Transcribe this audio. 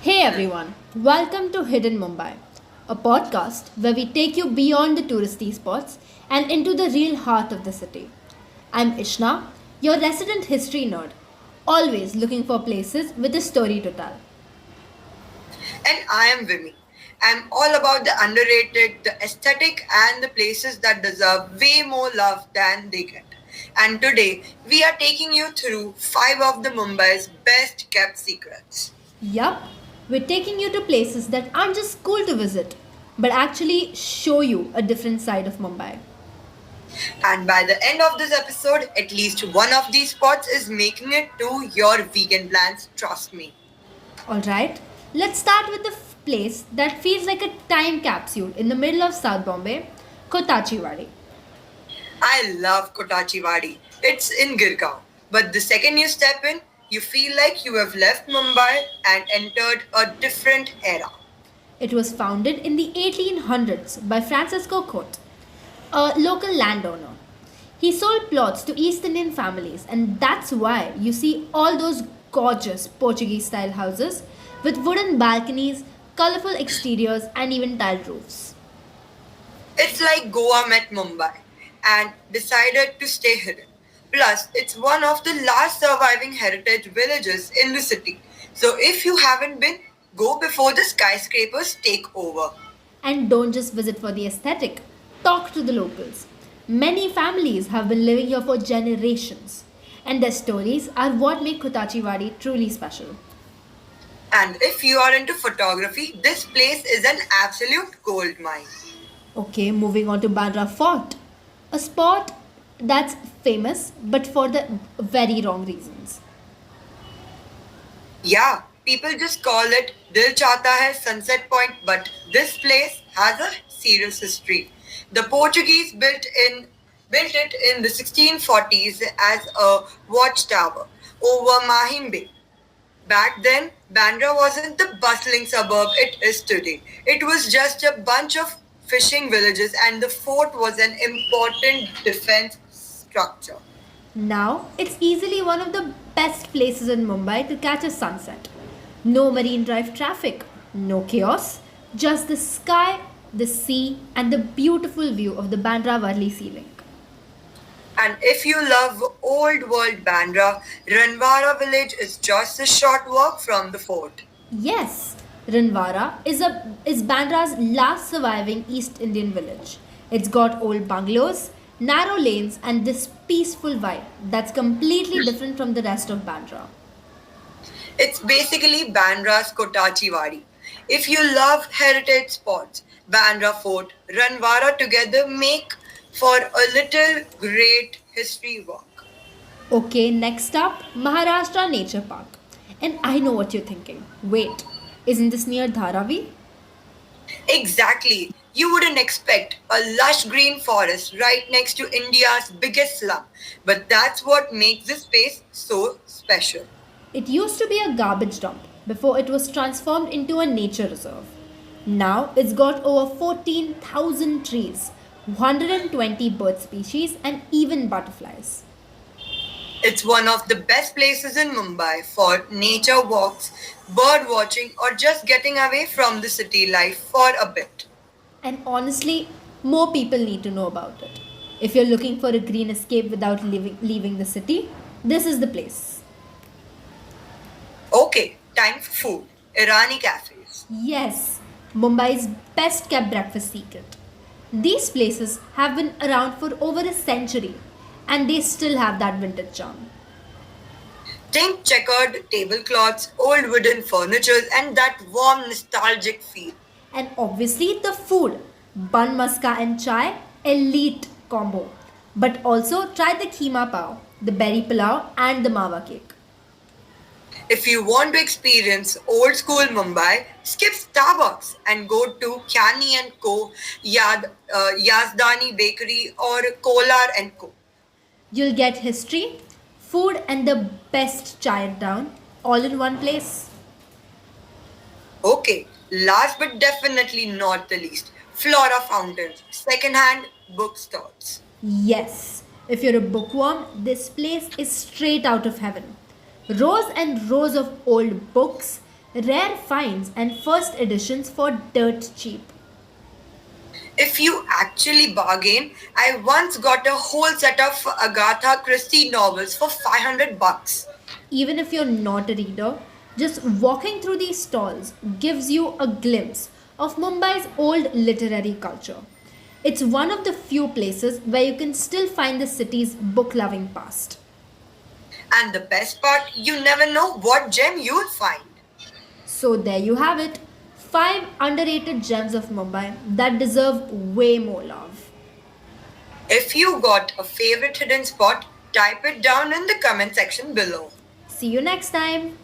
Hey everyone, welcome to Hidden Mumbai, a podcast where we take you beyond the touristy spots and into the real heart of the city. I'm Ishna, your resident history nerd, always looking for places with a story to tell. And I am Vimy. I'm all about the underrated, the aesthetic, and the places that deserve way more love than they get. And today, we are taking you through five of the Mumbai's best kept secrets. Yup, we're taking you to places that aren't just cool to visit, but actually show you a different side of Mumbai. And by the end of this episode, at least one of these spots is making it to your weekend plans, trust me. Alright, let's start with the place that feels like a time capsule in the middle of South Bombay, Kotachiwadi. I love Kotachiwadi. It's in Girgaon. But the second you step in, you feel like you have left Mumbai and entered a different era. It was founded in the 1800s by Francisco Cote, a local landowner. He sold plots to East Indian families, and that's why you see all those gorgeous Portuguese style houses with wooden balconies, colorful exteriors, and even tiled roofs. It's like Goa met Mumbai and decided to stay hidden. Plus, it's one of the last surviving heritage villages in the city. So if you haven't been, go before the skyscrapers take over. And don't just visit for the aesthetic, talk to the locals. Many families have been living here for generations, and their stories are what make Kotachiwadi truly special. And if you are into photography, this place is an absolute gold mine. Okay, moving on to Bandra Fort, a spot that's famous but for the very wrong reasons. Yeah, people just call it Dil Chata Hai Sunset Point, but this place has a serious history. The Portuguese built it in the 1640s as a watchtower over Mahim Bay. Back then, Bandra wasn't the bustling suburb it is today. It was just a bunch of fishing villages, and the fort was an important defense structure. Now, it's easily one of the best places in Mumbai to catch a sunset. No marine drive traffic, no chaos, just the sky, the sea, and the beautiful view of the Bandra Varli Sea Link. And if you love old world Bandra, Ranwara village is just a short walk from the fort. Yes, Ranwara is Bandra's last surviving East Indian village. It's got old bungalows, narrow lanes, and this peaceful vibe that's completely different from the rest of Bandra. It's basically Bandra's Kotachiwadi. If you love heritage spots, Bandra Fort, Ranwara together make for a little great history walk. Okay, next up, Maharashtra Nature Park. And I know what you're thinking. Wait, isn't this near Dharavi? Exactly. You wouldn't expect a lush green forest right next to India's biggest slum, but that's what makes this space so special. It used to be a garbage dump before it was transformed into a nature reserve. Now it's got over 14,000 trees, 120 bird species, and even butterflies. It's one of the best places in Mumbai for nature walks, bird watching, or just getting away from the city life for a bit. And honestly, more people need to know about it. If you're looking for a green escape without leaving the city, this is the place. Okay, time for food. Irani cafes. Yes, Mumbai's best kept breakfast secret. These places have been around for over a century and they still have that vintage charm. Think checkered tablecloths, old wooden furniture, and that warm nostalgic feel. And obviously, the food bun maska and chai, elite combo. But also try the keema pao, the berry pulao, and the mawa cake. If you want to experience old school Mumbai, skip Starbucks and go to Kyani and Co, Yazdani Bakery or Kolar and Co. You'll get history, food, and the best chai down all in one place. Okay, last but definitely not the least, Flora Fountains, second-hand bookstores. Yes, if you're a bookworm, this place is straight out of heaven. Rows and rows of old books, rare finds, and first editions for dirt cheap. If you actually bargain, I once got a whole set of Agatha Christie novels for 500 bucks. Even if you're not a reader, just walking through these stalls gives you a glimpse of Mumbai's old literary culture. It's one of the few places where you can still find the city's book loving past. And the best part, you never know what gem you'll find. So, there you have it, 5 underrated gems of Mumbai that deserve way more love. If you got a favorite hidden spot, type it down in the comment section below. See you next time.